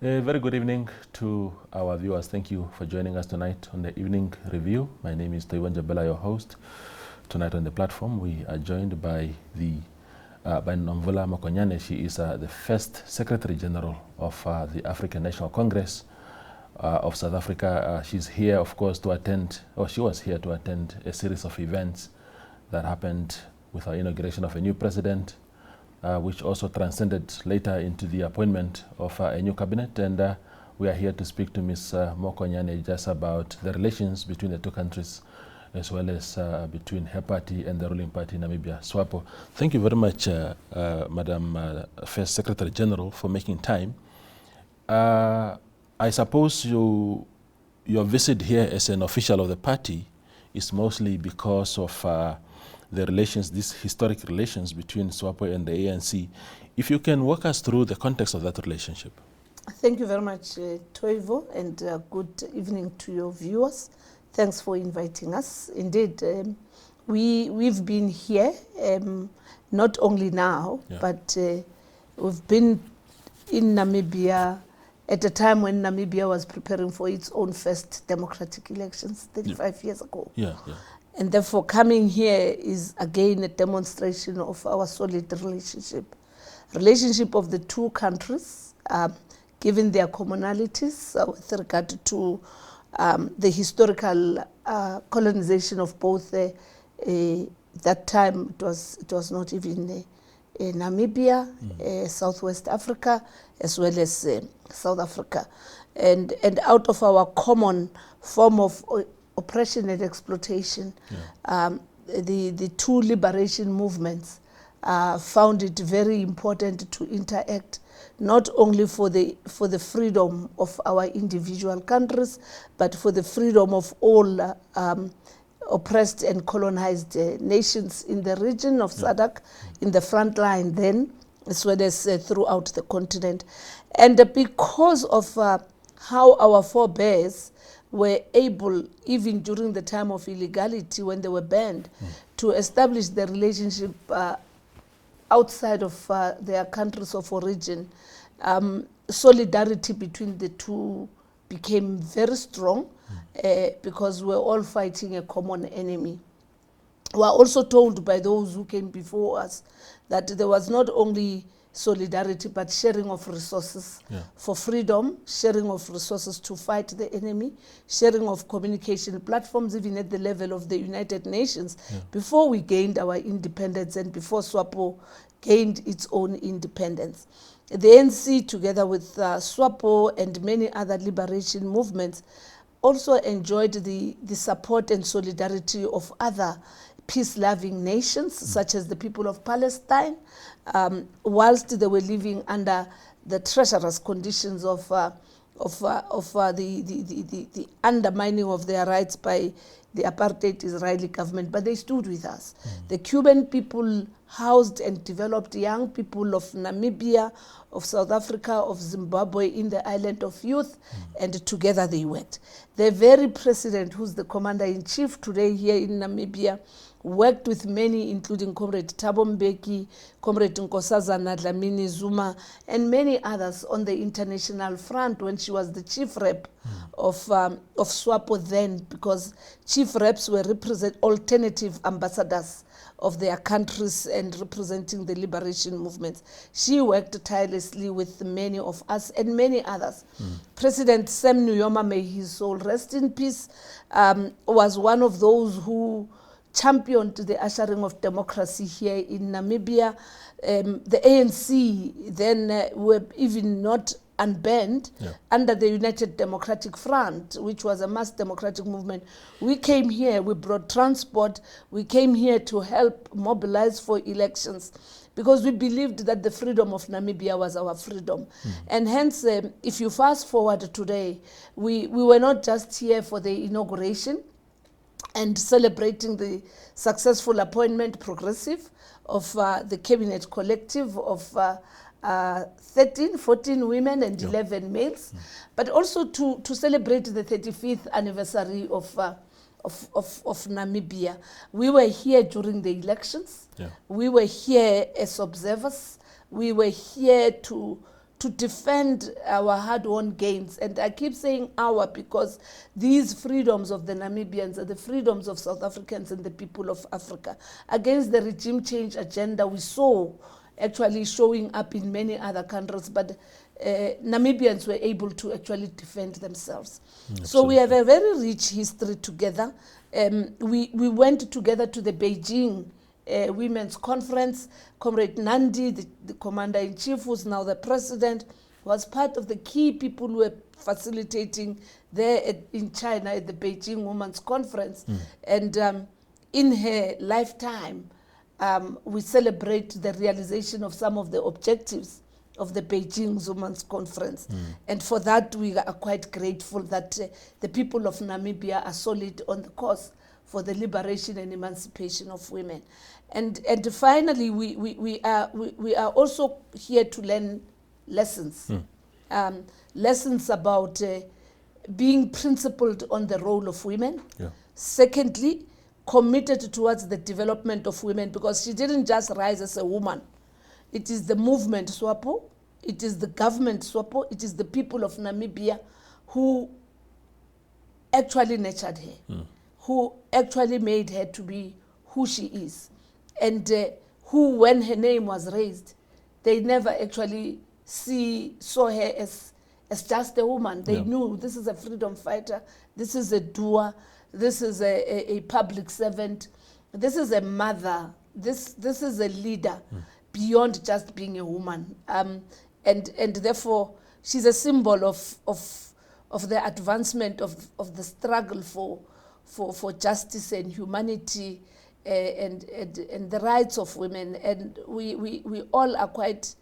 A very good evening to our viewers. Thank you for joining us tonight on the Evening Review. My name is Toiwan Jabela, your host. Tonight on the platform, we are joined by Nomvula Mokonyane. She is the first Secretary General of the African National Congress of South Africa. She's here, of course, to attend, or she was here to attend a series of events that happened with our inauguration of a new president, which also transcended later into the appointment of a new cabinet. And we are here to speak to Ms. Mokonyane just about the relations between the two countries, as well as between her party and the ruling party, Namibia-SWAPO. Thank you very much, Madam First Secretary General, for making time. I suppose your visit here as an official of the party is mostly because of the relations, these historic relations between SWAPO and the ANC. If you can walk us through the context of that relationship. Thank you very much, Toivo, and good evening to your viewers. Thanks for inviting us. Indeed, we've been here, not only now, but we've been in Namibia at a time when Namibia was preparing for its own first democratic elections 35 years ago. And therefore, coming here is again a demonstration of our solid relationship of the two countries, given their commonalities with regard to the historical colonization of both. That time it was not even Namibia, Southwest Africa, as well as South Africa, and out of our common form of oppression and exploitation, the two liberation movements found it very important to interact, not only for the freedom of our individual countries, but for the freedom of all oppressed and colonized nations in the region of SADC, in the front line then, as well as throughout the continent. And because of how our forebears were able, even during the time of illegality when they were banned, to establish the relationship outside of their countries of origin, solidarity between the two became very strong because we're all fighting a common enemy. We are also told by those who came before us that there was not only solidarity but sharing of resources for freedom, sharing of resources to fight the enemy, sharing of communication platforms even at the level of the United Nations before we gained our independence and before SWAPO gained its own independence. The ANC, together with SWAPO and many other liberation movements, also enjoyed the support and solidarity of other peace-loving nations, such as the people of Palestine, whilst they were living under the treacherous conditions of the undermining of their rights by the apartheid Israeli government. But they stood with us. The Cuban people housed and developed young people of Namibia, of South Africa, of Zimbabwe in the island of youth, and together they worked. The very president, who's the commander-in-chief today here in Namibia, worked with many, including Comrade Thabo Mbeki, Comrade Nkosazana Dlamini Zuma, and many others on the international front when she was the chief rep of SWAPO then, because chief reps were alternative ambassadors of their countries and representing the liberation movements. She worked tirelessly with many of us and many others. President Sam Nujoma, may his soul rest in peace, was one of those who championed the ushering of democracy here in Namibia. The ANC then were even not unbanned under the United Democratic Front, which was a mass democratic movement. We came here, we brought transport, we came here to help mobilize for elections because we believed that the freedom of Namibia was our freedom. And hence, if you fast forward today, we were not just here for the inauguration and celebrating the successful appointment progressive of the cabinet collective of 14 women and 11 males, but also to celebrate the 35th anniversary of Namibia. We were here during the elections. We were here as observers. We were here to to defend our hard-won gains. And I keep saying our because these freedoms of the Namibians are the freedoms of South Africans and the people of Africa against the regime change agenda we saw actually showing up in many other countries, but Namibians were able to actually defend themselves. So we have a very rich history together. We went together to the Beijing Women's Conference. Comrade Nandi, the Commander-in-Chief, who's now the President, was part of the key people who were facilitating there in China at the Beijing Women's Conference. And in her lifetime, we celebrate the realization of some of the objectives of the Beijing Women's Conference. And for that, we are quite grateful that the people of Namibia are solid on the course for the liberation and emancipation of women. And finally, we are also here to learn lessons. Lessons about being principled on the role of women. Secondly, committed towards the development of women, because she didn't just rise as a woman. It is the movement SWAPO, it is the government SWAPO, it is the people of Namibia who actually nurtured her, who actually made her to be who she is, and who, when her name was raised, they never actually saw her as just a woman. They knew this is a freedom fighter, this is a doer, this is a public servant, this is a mother, this is a leader beyond just being a woman. And therefore, she's a symbol of the advancement of the struggle for justice and humanity and the rights of women. And we all are quite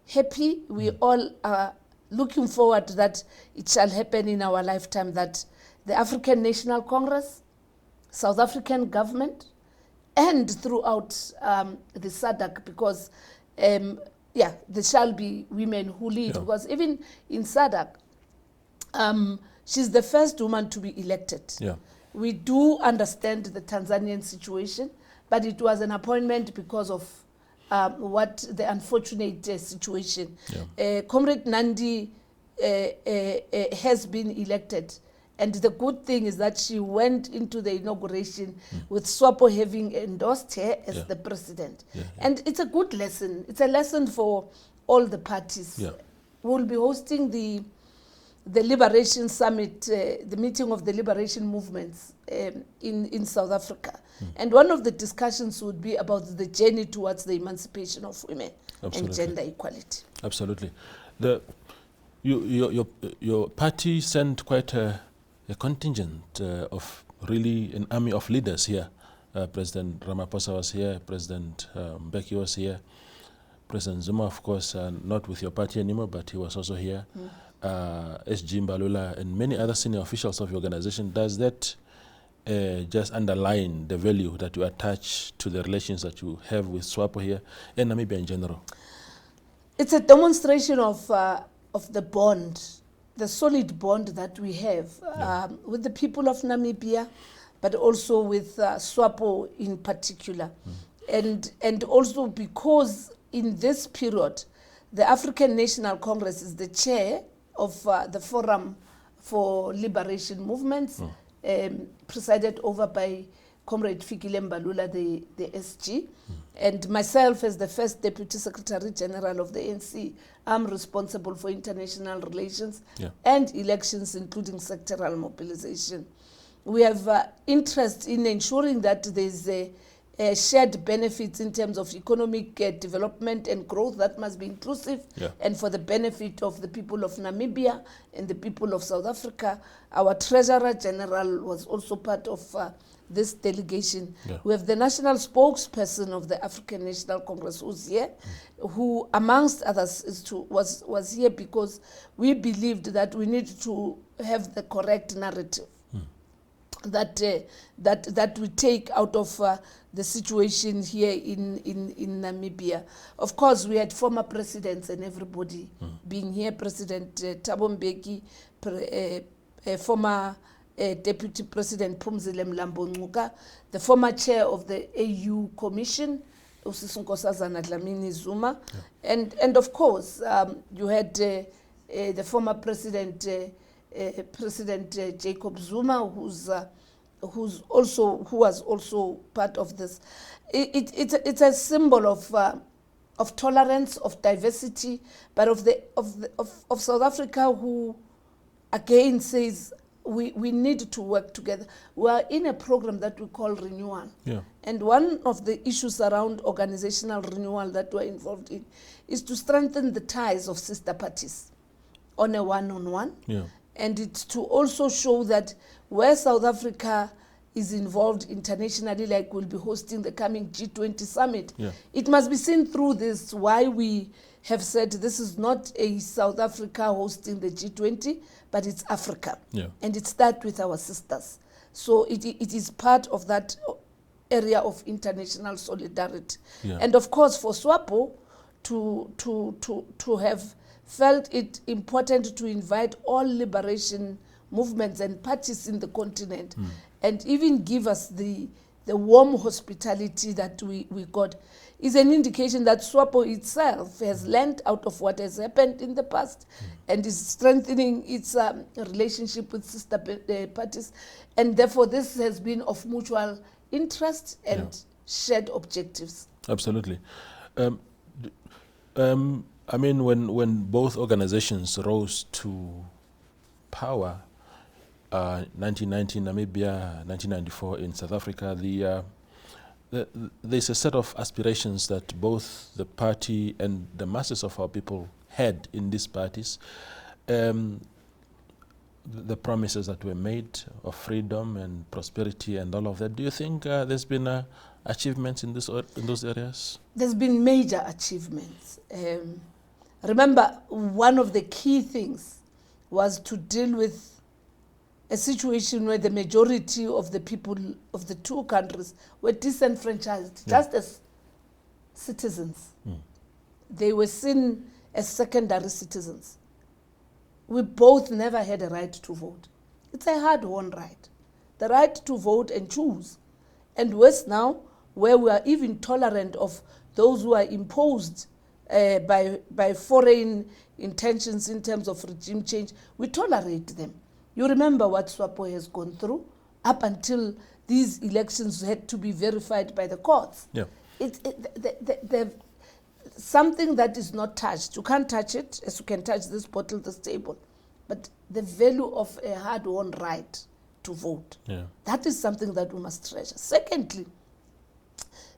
happy. We all are looking forward that it shall happen in our lifetime, that the African National Congress, South African government, and throughout the SADC, because there shall be women who lead, because even in SADC, she's the first woman to be elected. We do understand the Tanzanian situation, but it was an appointment because of what the unfortunate situation. Comrade Nandi has been elected, and the good thing is that she went into the inauguration with SWAPO having endorsed her as the president. And it's a good lesson. It's a lesson for all the parties. We'll be hosting the Liberation Summit, the meeting of the liberation movements in South Africa. And one of the discussions would be about the journey towards the emancipation of women and gender equality. Absolutely. Your party sent quite a contingent of really an army of leaders here. President Ramaphosa was here, President Mbeki was here, President Zuma, of course, not with your party anymore, but he was also here. SG Mbalula and many other senior officials of your organization. Does that just underline the value that you attach to the relations that you have with SWAPO here and Namibia in general? It's a demonstration of the bond, the solid bond that we have with the people of Namibia, but also with SWAPO in particular. And also because in this period, the African National Congress is the chair of the Forum for Liberation Movements, presided over by Comrade Fikile Mbalula, the SG, and myself as the first Deputy Secretary General of the ANC. I'm responsible for international relations and elections, including sectoral mobilization. We have interest in ensuring that there's shared benefits in terms of economic development and growth that must be inclusive and for the benefit of the people of Namibia and the people of South Africa. Our Treasurer General was also part of this delegation. We have the national spokesperson of the African National Congress who's here, who amongst others was here because we believed that we need to have the correct narrative that we take out of the situation here in Namibia. Of course, we had former presidents and everybody being here. President Thabo Mbeki, former Deputy President Phumzile Mlambo Ngcuka, the former chair of the AU Commission, Usisi Nkosazana Dlamini Zuma, and of course you had the former president Jacob Zuma, who was also part of this. It's a symbol of tolerance, of diversity, but of South Africa, who again says we need to work together. We are in a program that we call renewal. Yeah. And one of the issues around organizational renewal that we're involved in is to strengthen the ties of sister parties on a one-on-one. Yeah. And it's to also show that where South Africa is involved internationally, like we'll be hosting the coming G20 summit, it must be seen through this, why we have said this is not a South Africa hosting the G20, but it's Africa. Yeah. And it starts with our sisters. So it is part of that area of international solidarity. Yeah. And of course, for SWAPO to have felt it important to invite all liberation movements and parties in the continent, and even give us the warm hospitality that we got, is an indication that SWAPO itself has learned out of what has happened in the past and is strengthening its relationship with sister parties. And therefore, this has been of mutual interest and shared objectives. Absolutely. I mean, when both organizations rose to power, 1990 in Namibia, 1994 in South Africa, there's a set of aspirations that both the party and the masses of our people had in these parties. The promises that were made of freedom and prosperity and all of that. Do you think there's been achievements in those areas? There's been major achievements. Remember, one of the key things was to deal with a situation where the majority of the people of the two countries were disenfranchised, just as citizens. They were seen as secondary citizens. We both never had a right to vote. It's a hard-won right. The right to vote and choose. And worse now, where we are even tolerant of those who are imposed by foreign intentions in terms of regime change, we tolerate them. You remember what SWAPO has gone through up until these elections had to be verified by the courts. Yeah. Something that is not touched. You can't touch it as you can touch this bottle, this table. But the value of a hard-won right to vote, that is something that we must treasure. Secondly,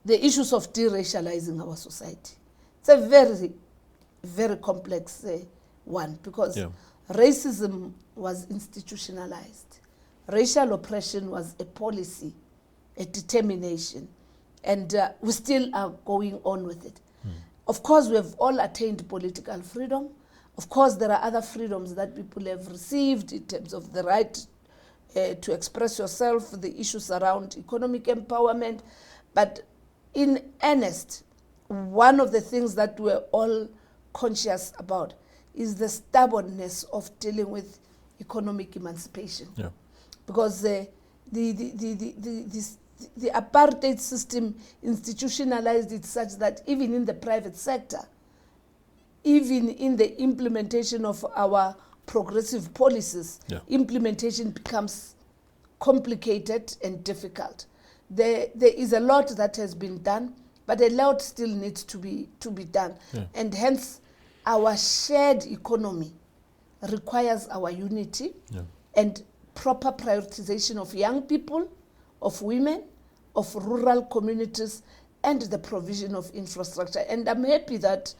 the issues of deracializing our society. It's a very, very complex one, because racism was institutionalized. Racial oppression was a policy, a determination, and we still are going on with it. Of course, we have all attained political freedom. Of course, there are other freedoms that people have received in terms of the right to express yourself, the issues around economic empowerment. But in earnest, one of the things that we're all conscious about is the stubbornness of dealing with economic emancipation. Because the apartheid system institutionalized it such that even in the private sector, even in the implementation of our progressive policies, implementation becomes complicated and difficult. There is a lot that has been done, but a lot still needs to be done. And hence, our shared economy requires our unity and proper prioritization of young people, of women, of rural communities, and the provision of infrastructure. And I'm happy that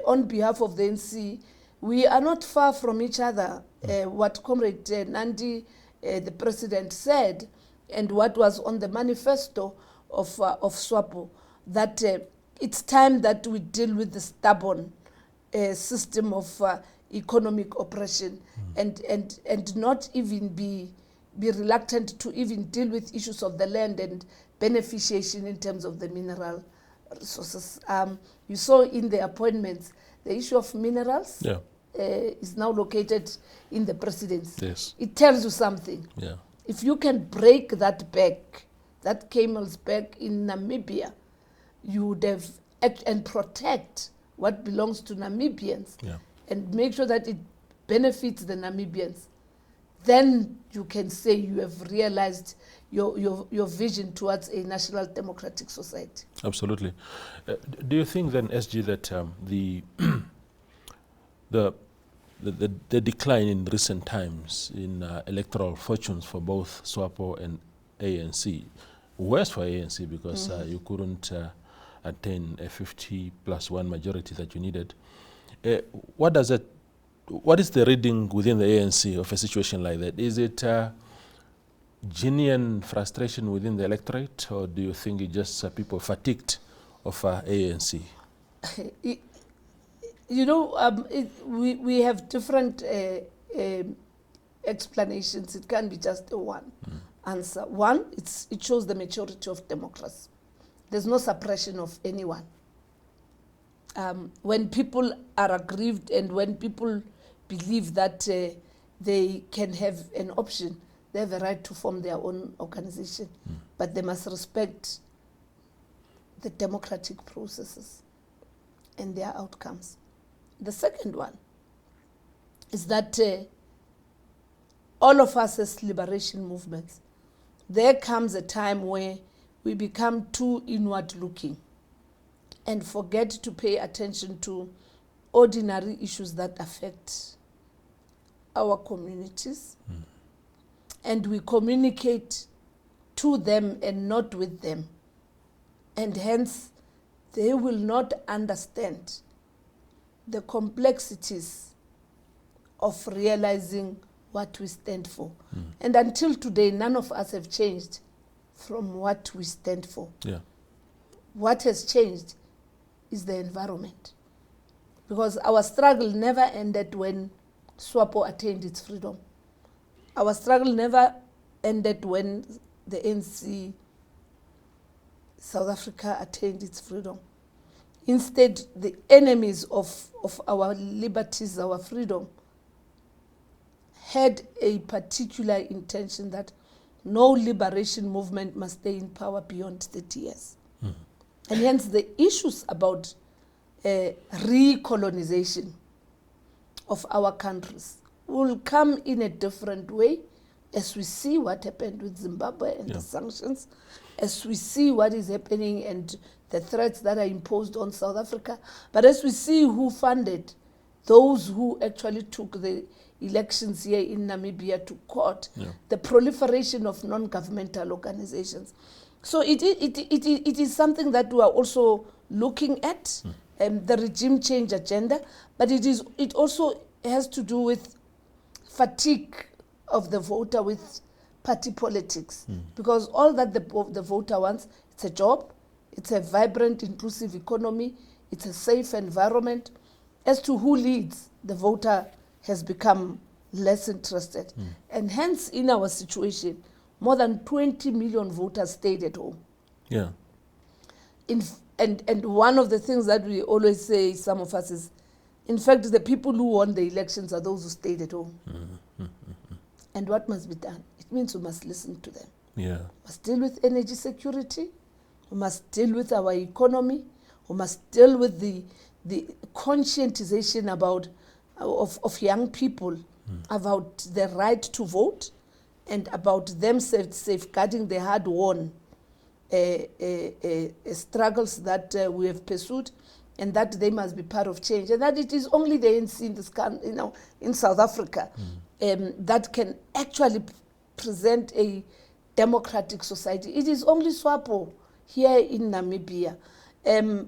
on behalf of the ANC, we are not far from each other. What Comrade Nandi, the president, said, and what was on the manifesto of SWAPO, that it's time that we deal with the stubborn system of economic oppression and not even be reluctant to even deal with issues of the land and beneficiation in terms of the mineral resources. You saw in the appointments, the issue of minerals is now located in the presidency. It tells you something. If you can break that back, that camel's back in Namibia, you would have and protect what belongs to Namibians, and make sure that it benefits the Namibians, then you can say you have realized your vision towards a national democratic society. Absolutely. Do you think then, SG, that the decline in recent times in electoral fortunes for both SWAPO and ANC, worse for ANC because you couldn't attain a 50+1 majority that you needed. What is the reading within the ANC of a situation like that? Is it genuine frustration within the electorate, or do you think it's just people fatigued of ANC? We have different explanations. It can't be just a one answer. One, it shows the maturity of democracy. There's no suppression of anyone. When people are aggrieved and when people believe that they can have an option, they have a right to form their own organization, but they must respect the democratic processes and their outcomes. The second one is that all of us as liberation movements, there comes a time where we become too inward-looking and forget to pay attention to ordinary issues that affect our communities. And we communicate to them and not with them. And hence, they will not understand the complexities of realizing what we stand for. And until today, none of us have changed from what we stand for. What has changed is the environment. Because our struggle never ended when SWAPO attained its freedom. Our struggle never ended when the ANC South Africa attained its freedom. Instead, the enemies of our liberties, our freedom, had a particular intention that no liberation movement must stay in power beyond 30 years. And hence the issues about recolonization of our countries will come in a different way as we see what happened with Zimbabwe and the sanctions, as we see what is happening and the threats that are imposed on South Africa, but as we see who funded those who actually took the elections here in Namibia to court, the proliferation of non-governmental organizations. So it is something that we are also looking at, the regime change agenda, but it also has to do with fatigue of the voter with party politics, because all that the voter wants, it's a job, it's a vibrant, inclusive economy, it's a safe environment. As to who leads, the voter has become less interested. And hence, in our situation, more than 20 million voters stayed at home. And one of the things that we always say, some of us, is, in fact, the people who won the elections are those who stayed at home. And what must be done? It means we must listen to them. We must deal with energy security. We must deal with our economy. We must deal with the conscientization of young people about their right to vote and about them safeguarding the hard-won struggles that we have pursued, and that they must be part of change, and that it is only the ANC in this country, in South Africa, that can actually present a democratic society. It is only SWAPO here in Namibia,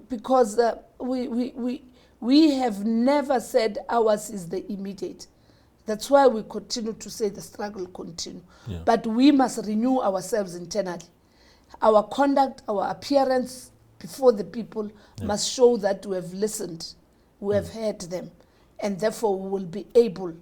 because we have never said ours is the immediate. That's why we continue to say the struggle continue. But we must renew ourselves internally. Our conduct, our appearance before the people must show that we have listened, we have heard them, and therefore we will be able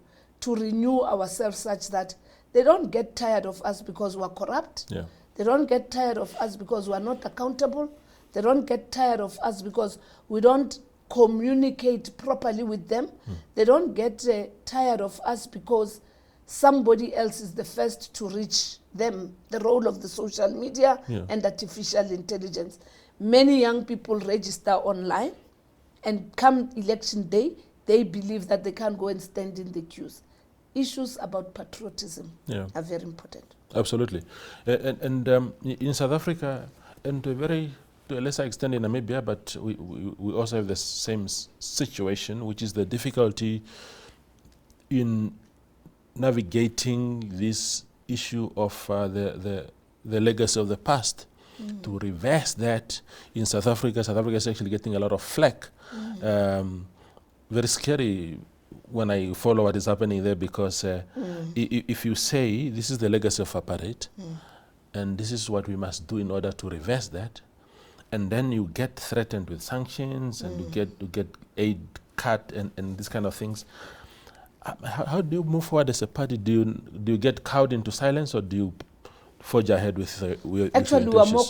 to renew ourselves such that they don't get tired of us because we are corrupt. They don't get tired of us because we are not accountable. They don't get tired of us because we don't communicate properly with them. They don't get tired of us because somebody else is the first to reach them, the role of the social media and artificial intelligence. Many young people register online, and come election day, they believe that they can't go and stand in the queues. Issues about patriotism are very important. Absolutely. And in South Africa, and to a lesser extent in Namibia, but we also have the same situation, which is the difficulty in navigating this issue of the legacy of the past. To reverse that in South Africa is actually getting a lot of flack. Very scary when I follow what is happening there, because if you say this is the legacy of apartheid and this is what we must do in order to reverse that, and then you get threatened with sanctions and you get aid cut and these kind of things, how do you move forward as a party? Do you get cowed into silence, or do you forge ahead with actually we are more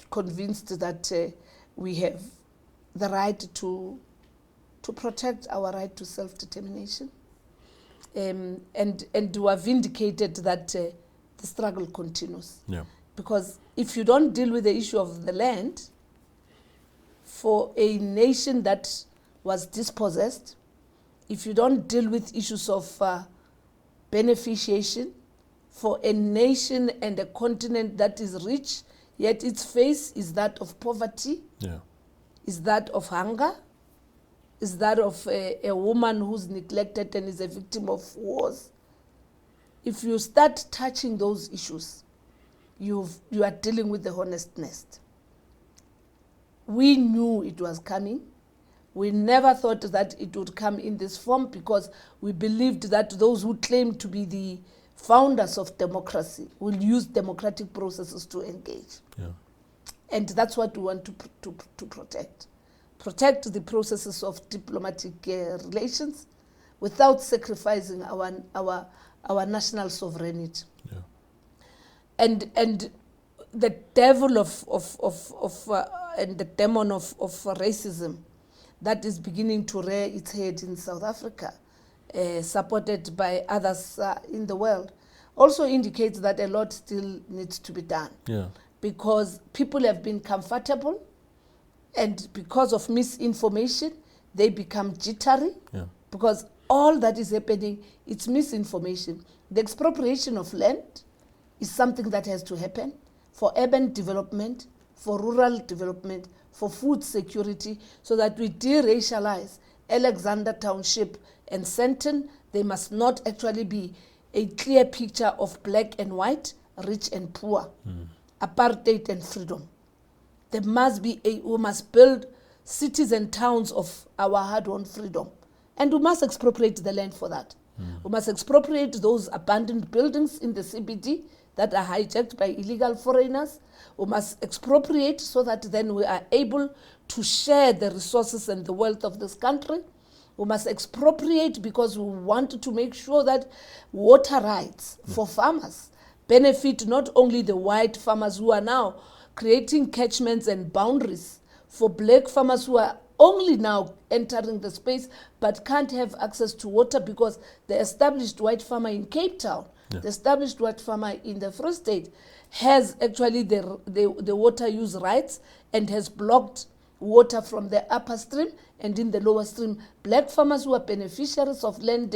convinced that we have the right to protect our right to self-determination, and we are vindicated that the struggle continues. Because if you don't deal with the issue of the land for a nation that was dispossessed, if you don't deal with issues of beneficiation for a nation and a continent that is rich, yet its face is that of poverty, is that of hunger, is that of a woman who's neglected and is a victim of wars. If you start touching those issues, you are dealing with the hornet's nest. We knew it was coming. We never thought that it would come in this form, because we believed that those who claim to be the founders of democracy will use democratic processes to engage. And that's what we want to protect. Protect the processes of diplomatic relations without sacrificing our national sovereignty. And the devil and the demon of racism that is beginning to rear its head in South Africa, supported by others in the world, also indicates that a lot still needs to be done. Because people have been comfortable, and because of misinformation, they become jittery. Because all that is happening, it's misinformation. The expropriation of land is something that has to happen for urban development, for rural development, for food security, so that we de-racialize Alexander Township and Sandton. They must not actually be a clear picture of black and white, rich and poor, apartheid and freedom. There must be we must build cities and towns of our hard-won freedom. And we must expropriate the land for that. We must expropriate those abandoned buildings in the CBD that are hijacked by illegal foreigners. We must expropriate so that then we are able to share the resources and the wealth of this country. We must expropriate because we want to make sure that water rights for farmers benefit not only the white farmers who are now creating catchments and boundaries for black farmers who are only now entering the space but can't have access to water, because the established white farmer in Cape Town, the established white farmer in the Free State, has actually the water use rights and has blocked water from the upper stream, and in the lower stream, black farmers who are beneficiaries of land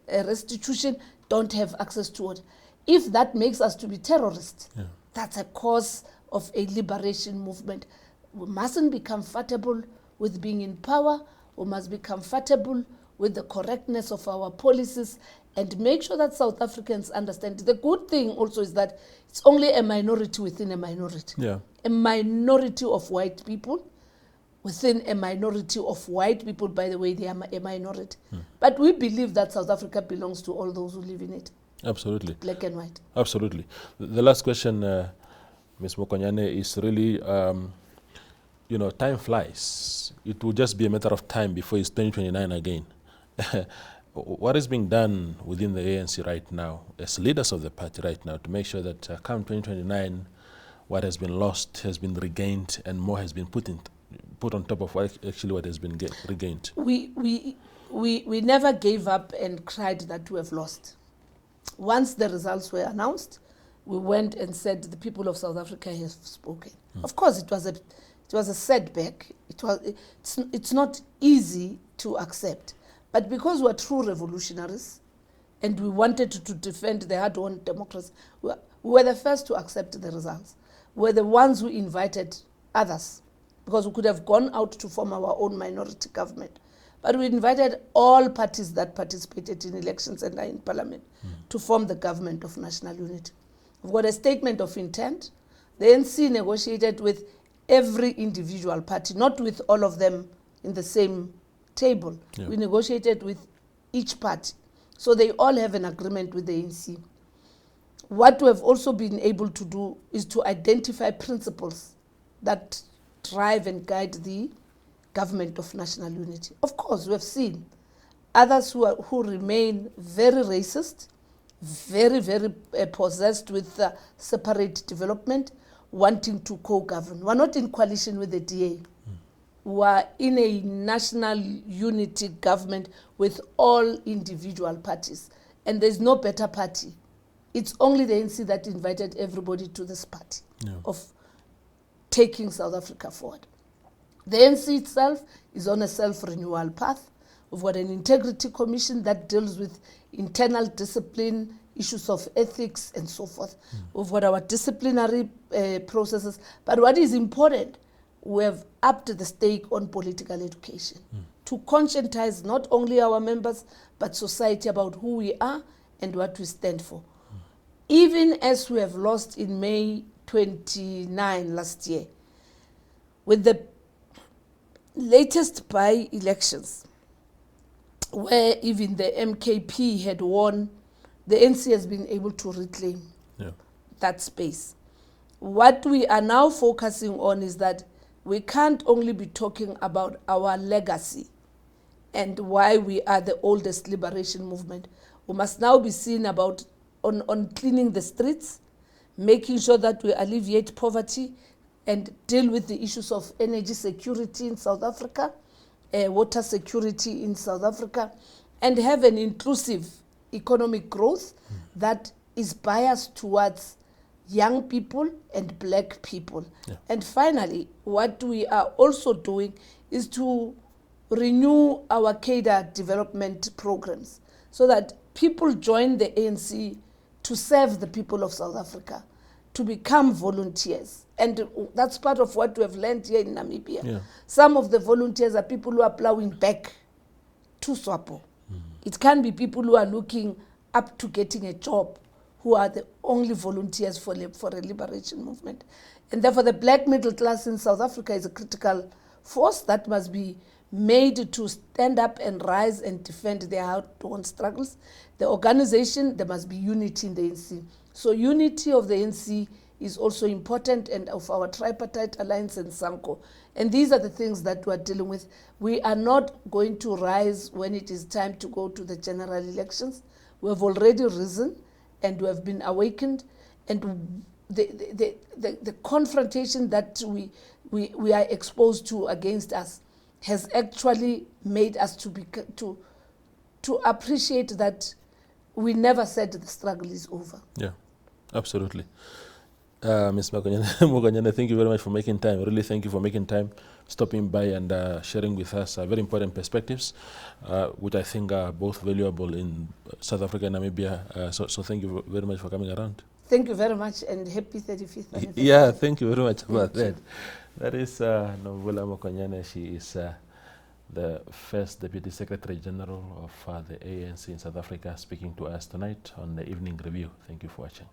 restitution don't have access to water. If that makes us to be terrorists, that's a cause of a liberation movement. We mustn't be comfortable with being in power. We must be comfortable with the correctness of our policies and make sure that South Africans understand. The good thing also is that it's only a minority within a minority. A minority of white people within a minority of white people. By the way, they are a minority. But we believe that South Africa belongs to all those who live in it. Absolutely. Black and white. Absolutely. The last question, Ms. Mokonyane, is really, time flies. It will just be a matter of time before it's 2029 again. What is being done within the ANC right now, as leaders of the party right now, to make sure that come 2029, what has been lost has been regained and more has been put on top of what has been regained? We never gave up and cried that we have lost. Once the results were announced, we went and said the people of South Africa have spoken. Of course, it was a setback. It's not easy to accept, but because we're true revolutionaries, and we wanted to defend the hard-won democracy, we were the first to accept the results. We were the ones who invited others, because we could have gone out to form our own minority government. But we invited all parties that participated in elections and are in parliament to form the government of national unity. We've got a statement of intent. The ANC negotiated with every individual party, not with all of them in the same table. Yeah. We negotiated with each party. So they all have an agreement with the ANC. What we have also been able to do is to identify principles that drive and guide the government of national unity. Of course, we have seen others who remain very racist, very possessed with separate development, wanting to co-govern. We're not in coalition with the DA. We're in a national unity government with all individual parties. And there's no better party. It's only the ANC that invited everybody to this party of taking South Africa forward. The ANC itself is on a self-renewal path. We've got an integrity commission that deals with internal discipline, issues of ethics, and so forth. We've got our disciplinary processes. But what is important, we have upped the stake on political education to conscientize not only our members, but society about who we are and what we stand for. Even as we have lost in May 29 last year, with the latest by-elections, where even the MKP had won, the ANC has been able to reclaim that space. What we are now focusing on is that we can't only be talking about our legacy and why we are the oldest liberation movement. We must now be seen about on cleaning the streets, making sure that we alleviate poverty and deal with the issues of energy security in South Africa, water security in South Africa, and have an inclusive economic growth that is biased towards young people and black people. And finally, what we are also doing is to renew our cadre development programs so that people join the ANC to serve the people of South Africa, to become volunteers. And that's part of what we have learned here in Namibia. Some of the volunteers are people who are plowing back to SWAPO. It can be people who are looking up to getting a job, who are the only volunteers for a liberation movement. And therefore the black middle class in South Africa is a critical force that must be made to stand up and rise and defend their hard-won struggles. The organization, there must be unity in the ANC. So unity of the ANC is also important, and of our tripartite alliance and SANCO. And these are the things that we're dealing with. We are not going to rise when it is time to go to the general elections. We have already risen and we have been awakened, and the confrontation that we are exposed to against us has actually made us to appreciate that we never said the struggle is over. Yeah, absolutely. Ms. Mokonyane, thank you very much for making time. Really, thank you for making time, stopping by and sharing with us very important perspectives, which I think are both valuable in South Africa and Namibia. So thank you very much for coming around. Thank you very much, and happy 35th anniversary. Yeah, thank you very much about that. That is Nomvula Mokonyane. She is the first Deputy Secretary General of the ANC in South Africa, speaking to us tonight on the Evening Review. Thank you for watching.